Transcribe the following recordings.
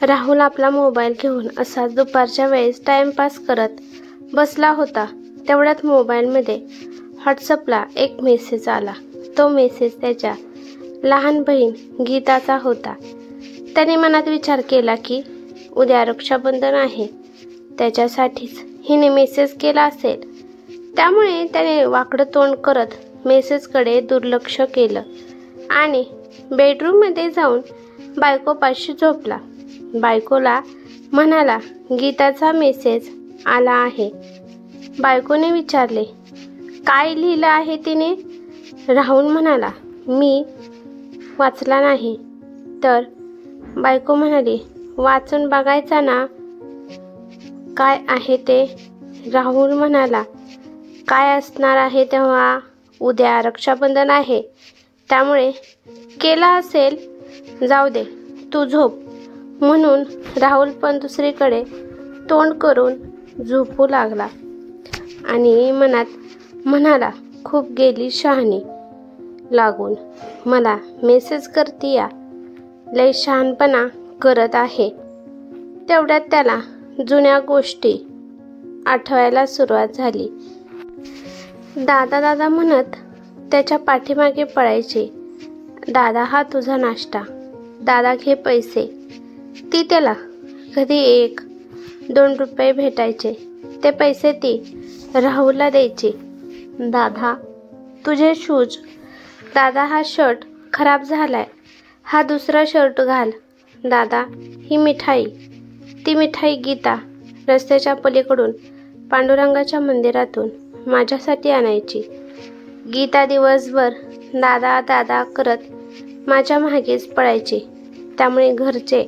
राहुल आपला मोबाईल घेऊन असाच दुपारच्या वेळेस टाइमपास करत बसला होता. तेवढ्यात मोबाईलमध्ये व्हॉट्सअपला एक मेसेज आला. तो मेसेज त्याच्या लहान बहीण गीताचा होता. त्याने मनात विचार केला की उद्या रक्षाबंधन आहे, त्याच्यासाठीच हिने मेसेज केला असेल. त्यामुळे त्याने वाकडं तोंड करत मेसेजकडे दुर्लक्ष केलं आणि बेडरूममध्ये जाऊन बायकोपाशी झोपला. बायकोला म्हणाला, गीताचा मेसेज आला आहे. बायकोने विचारले, काय लिहिलं आहे तिने? राहुल म्हणाला, मी वाचला नाही. तर बायको म्हणाली, वाचून बघायचा ना काय आहे ते. राहुल म्हणाला, काय असणार आहे तेव्हा? उद्या रक्षाबंधन आहे, त्यामुळे केला असेल. जाऊ दे, तू झोप. म्हणून राहुल पण दुसरीकडे तोंड करून झोपू लागला आणि मनात म्हणाला, खूप गेली शहाणी लागून, मला मेसेज करतीया, लय शहाणपणा करत आहे. तेवढ्यात त्याला जुन्या गोष्टी आठवायला सुरुवात झाली. दादा दादा म्हणत त्याच्या पाठीमागे पळायचे. दादा हा तुझा नाश्ता, दादा घे पैसे. ती त्याला कधी 1-2 रुपये भेटायचे. ते पैसे ती राहुलला द्यायची. दादा तुझे शूज, दादा हा शर्ट खराब झालाय, हा दुसरा शर्ट घाल. दादा ही मिठाई. ती मिठाई गीता रस्त्याच्या पलीकडून पांडुरंगाच्या मंदिरातून माझ्यासाठी आणायची. गीता दिवसभर दादा दादा करत माझ्या मागेच पळायची. त्यामुळे घरचे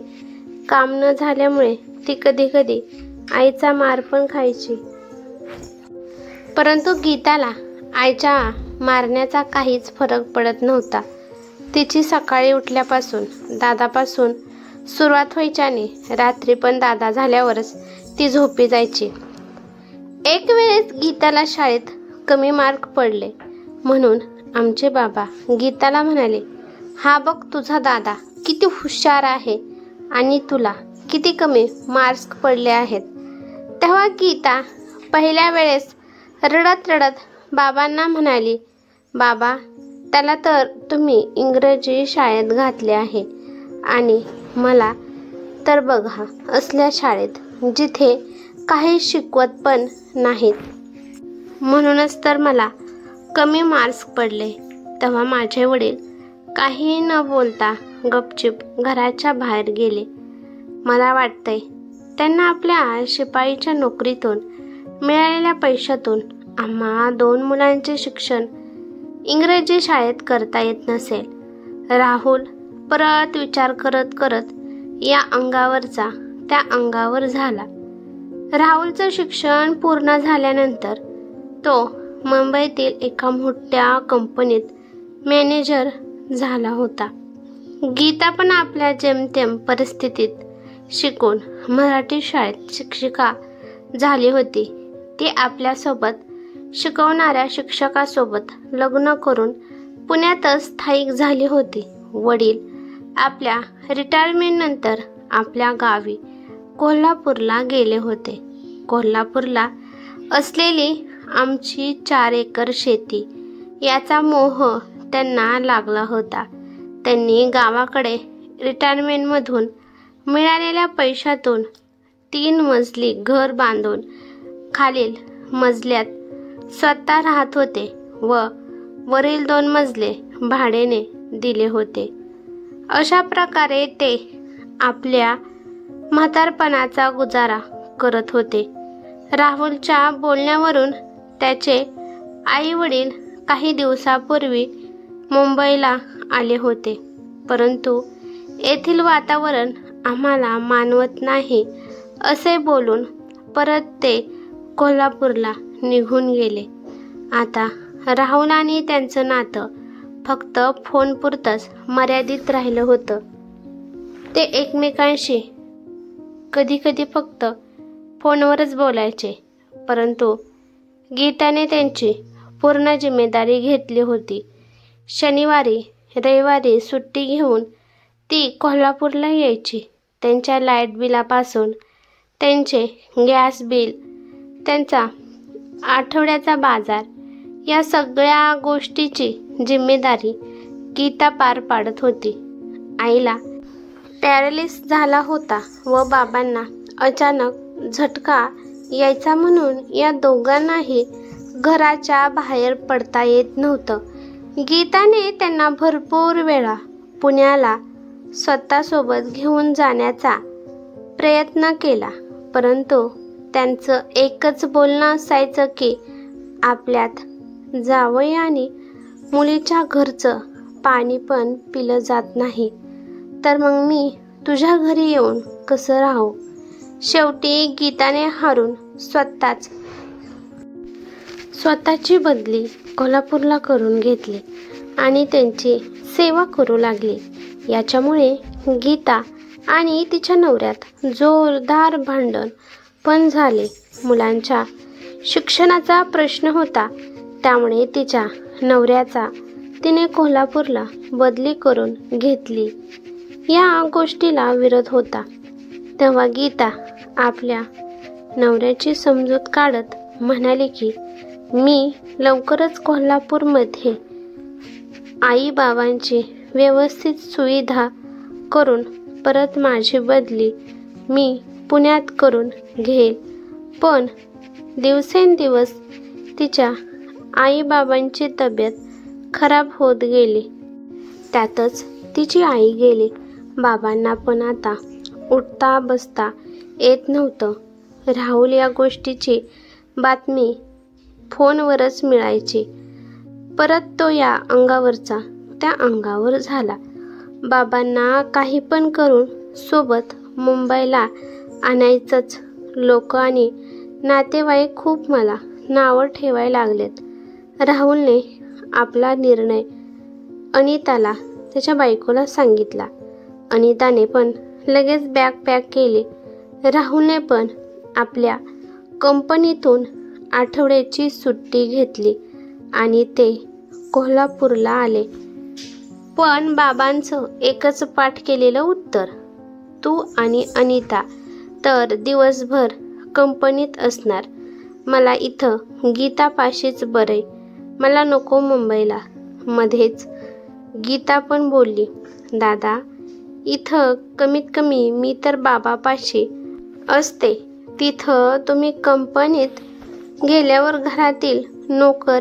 काम न झाल्यामुळे ती कधी कधी आईचा मार पण खायची. परंतु गीताला आईच्या मारण्याचा काहीच फरक पडत नव्हता. तिची सकाळी उठल्यापासून दादापासून सुरुवात व्हायच्याने रात्री पण दादा झाल्यावरच ती झोपी जायची. एक वेळेस गीताला शाळेत कमी मार्क पडले म्हणून आमचे बाबा गीताला म्हणाले, हा बघ तुझा दादा किती हुशार आहे आणि तुला किती कमी मार्क्स पडले आहेत. तेव्हा गीता पहिल्या वेळेस रडत रडत बाबांना म्हणाली, बाबा त्याला तर तुम्ही इंग्रजी शाळेत घातले आहे आणि मला तर बघा असल्या शाळेत जिथे काही शिकवत पण नाहीत, म्हणूनच तर मला कमी मार्क्स पडले. तेव्हा माझे वडील काही न बोलता गपचिप घराच्या बाहेर गेले. मला वाटतंय त्यांना आपल्या शिपाईच्या नोकरीतून मिळालेल्या पैशातून आम्हा 2 मुलांचे शिक्षण इंग्रजी शाळेत करता येत नसेल. राहुल परत विचार करत करत या अंगावरचा त्या अंगावर झाला. राहुलचं शिक्षण पूर्ण झाल्यानंतर तो मुंबईतील एका मोठ्या कंपनीत मॅनेजर झाला होता. गीता पण आपल्या जेमतेम परिस्थितीत शिकून मराठी शाळेत शिक्षिका झाली होती. ती आपल्यासोबत शिकवणाऱ्या शिक्षकासोबत लग्न करून पुण्यातच स्थायिक झाली होती. वडील आपल्या रिटायरमेंटनंतर आपल्या गावी कोल्हापूरला गेले होते. कोल्हापूरला असलेली आमची 4 एकर शेती याचा मोह त्यांना लागला होता. त्यांनी गावाकडे रिटायरमेंटमधून मिळालेल्या पैशातून 3 मजली घर बांधून खालील मजल्यात स्वतः राहत होते व वरील 2 मजले भाड्याने दिले होते. अशा प्रकारे ते आपल्या म्हातारपणाचा गुजारा करत होते. राहुलच्या बोलण्यावरून त्याचे आई वडील काही दिवसापूर्वी मुंबईला आले होते, परंतु येथील वातावरण आम्हाला मानवत नाही असे बोलून परत ते कोल्हापूरला निघून गेले. आता राहुल आणि त्यांचं नातं फक्त फोनपुरतंच मर्यादित राहिलं होतं. ते एकमेकांशी कधी कधी फक्त फोनवरच बोलायचे, परंतु गीताने त्यांची पूर्ण जिम्मेदारी घेतली होती. शनिवारी रविवारी सुट्टी घेऊन ती कोल्हापूरला यायची. त्यांच्या लाईट बिलापासून त्यांचे गॅस बिल, त्यांचा आठवड्याचा बाजार या सगळ्या गोष्टीची जिम्मेदारी गीता पार पाडत होती. आईला पॅरालिस झाला होता व बाबांना अचानक झटका यायचा म्हणून या दोघांनाही घराच्या बाहेर पडता येत नव्हतं. गीताने त्यांना भरपूर वेळा पुण्याला स्वतःसोबत घेऊन जाण्याचा प्रयत्न केला, परंतु त्यांचं एकच बोलणं असायचं की आपल्यात जावई आणि मुलीच्या घरचं पाणी पण पिलं जात नाही, तर मग मी तुझ्या घरी येऊन कसं राहू. शेवटी गीताने हारून स्वतःची बदली कोल्हापूरला करून घेतली आणि त्यांची सेवा करू लागली. याच्यामुळे गीता आणि तिच्या नवऱ्यात जोरदार भांडण पण झाले. मुलांच्या शिक्षणाचा प्रश्न होता, त्यामुळे तिच्या नवऱ्याचा तिने कोल्हापूरला बदली करून घेतली. या गोष्टीला विरोध होता. तेव्हा गीता आपल्या नवऱ्याची समजूत काढत म्हणाली की मी लवकरच कोल्हापूरमध्ये आई बाबांची व्यवस्थित सुविधा करून परत माझी बदली मी पुण्यात करून घेईल. पण दिवसेंदिवस तिच्या आई बाबांची तब्येत खराब होत गेली. त्यातच तिची आई गेली. बाबांना पण आता उठता बसता येत नव्हतं. राहुल या गोष्टीची बातमी फोनवरच मिळायची. परत तो या अंगावरचा त्या अंगावर झाला. बाबांना काही पण करून सोबत मुंबईला आणायचंच. लोक आणि नातेवाईक खूप मला नावं ठेवायला लागलेत. राहुलने आपला निर्णय अनिताला, त्याच्या बायकोला सांगितला. अनिताने पण लगेच बॅग पॅक केली. राहुलने पण आपल्या कंपनीतून आठवड्याची सुट्टी घेतली आणि ते कोल्हापूरला आले. पण बाबांचं एकच पाठ केलेलं उत्तर, तू आणि अनिता तर दिवसभर कंपनीत असणार. मला इथं गीतापाशीच बरंय, मला नको मुंबईला. मध्येच गीता पण बोलली, दादा इथं कमीत कमी मी तर बाबापाशी असते. तिथं तुम्ही कंपनीत गेल्यावर घरातील नोकर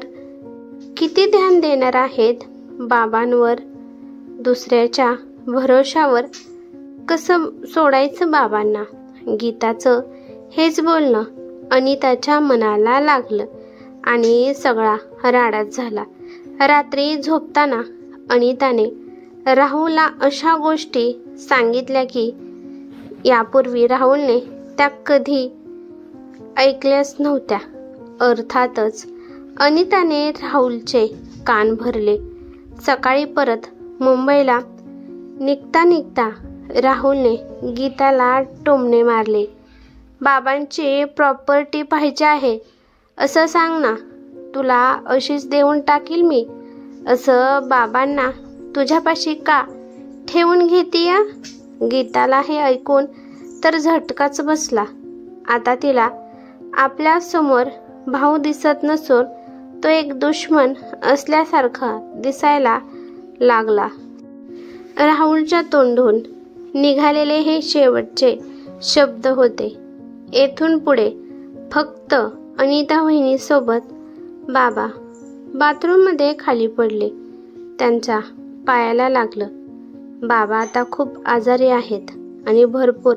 किती ध्यान देणार आहेत बाबांवर. दुसऱ्याच्या भरोशावर कसं सोडायचं बाबांना. गीताचं हेच बोलणं अनिताच्या मनाला लागलं आणि सगळा राडाच झाला. रात्री झोपताना अनिताने राहुलला अशा गोष्टी सांगितल्या की यापूर्वी राहुलने त्या कधी ऐकल्याच नव्हत्या. अर्थातच अनिताने राहुलचे कान भरले. सकाळी परत मुंबईला निघता निघता राहुलने गीताला टोमणे मारले. बाबांची प्रॉपर्टी पाहिजे आहे असं सांग ना, तुला अशीच देऊन टाकील मी. असं बाबांना तुझ्यापाशी का ठेवून घेतीया. गीताला हे ऐकून तर झटकाच बसला. आता तिला आपल्या समोर भाऊ दिसत नसून तो एक दुश्मन असल्यासारखा दिसायला लागला. राहुलच्या तोंडून निघालेले हे शेवटचे शब्द होते. येथून पुढे फक्त अनिता वहिनीसोबत बाबा बाथरूममध्ये खाली पडले. त्यांच्या पायाला लागलं. बाबा आता खूप आजारी आहेत आणि भरपूर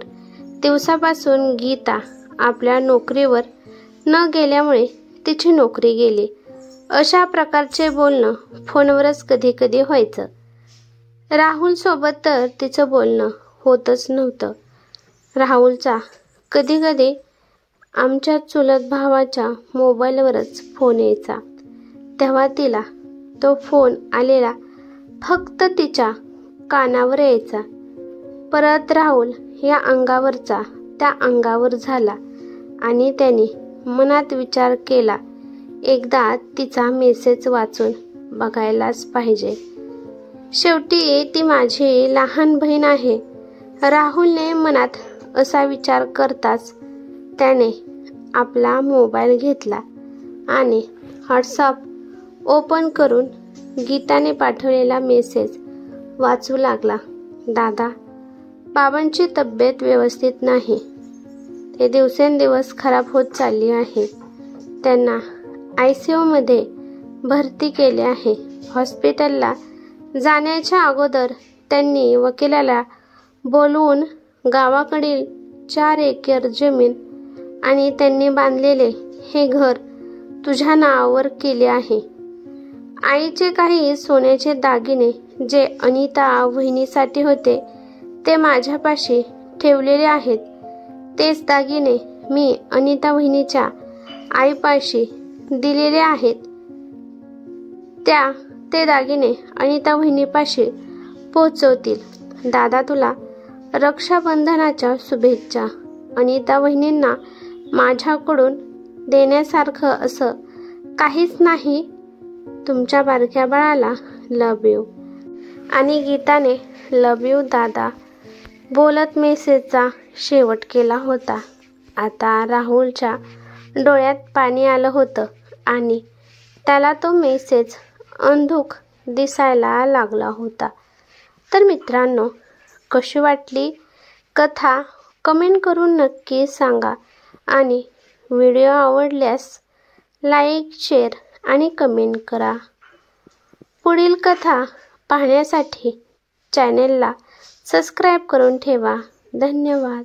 दिवसापासून गीता आपल्या नोकरीवर न गेल्यामुळे तिची नोकरी गेली. अशा प्रकारचे बोलणं फोनवरच कधी कधी व्हायचं. राहुलसोबत तर तिचं बोलणं होतच नव्हतं. राहुलचा कधी कधी आमच्या चुलत भावाच्या मोबाईलवरच फोन यायचा. तेव्हा तिला तो फोन आलेला फक्त तिच्या कानावर यायचा. परत राहुल या अंगावरचा त्या अंगावर झाला आणि त्याने मनात विचार केला, एकदा तिचा मेसेज वाचून बघायलाच पाहिजे. शेवटी ती माझी लहान बहीण आहे. राहुलने मनात असा विचार करताच त्याने आपला मोबाईल घेतला आणि व्हॉट्सअप ओपन करून गीताने पाठवलेला मेसेज वाचू लागला. दादा, बाबांची तब्येत व्यवस्थित नाही. ते दिवसेंदिवस खराब होत चालली आहे. त्यांना ICU मध्ये भरती केले आहे. हॉस्पिटलला जाण्याच्या अगोदर त्यांनी वकिलाला बोलवून गावाकडील 4 एकर जमीन आणि त्यांनी बांधलेले हे घर तुझ्या नावावर केले आहे. आईचे काही सोन्याचे दागिने जे अनिता वहिनीसाठी होते ते माझ्यापाशी ठेवलेले आहेत. तेच दागिने मी अनिता वहिनीच्या आईपाशी दिलेले आहेत. ते दागिने अनिता वहिनीपाशी पोहोचवतील. दादा, तुला रक्षाबंधनाच्या शुभेच्छा. अनिता वहिनींना माझ्याकडून देण्यासारखं असं काहीच नाही. तुमच्या बारक्या बाळाला लव यू. आणि गीताने लव यू दादा बोलत मेसेजचा शेवट केला होता. आता राहुलच्या डोळ्यात पाणी आलं होतं आणि त्याला तो मेसेज अंधुक दिसायला लागला होता. तर मित्रांनो, कशी वाटली कथा कमेंट करून नक्की सांगा आणि व्हिडिओ आवडल्यास लाईक, शेअर आणि कमेंट करा. पुढील कथा पाहण्यासाठी चॅनेलला सबस्क्राईब करून ठेवा. धन्यवाद.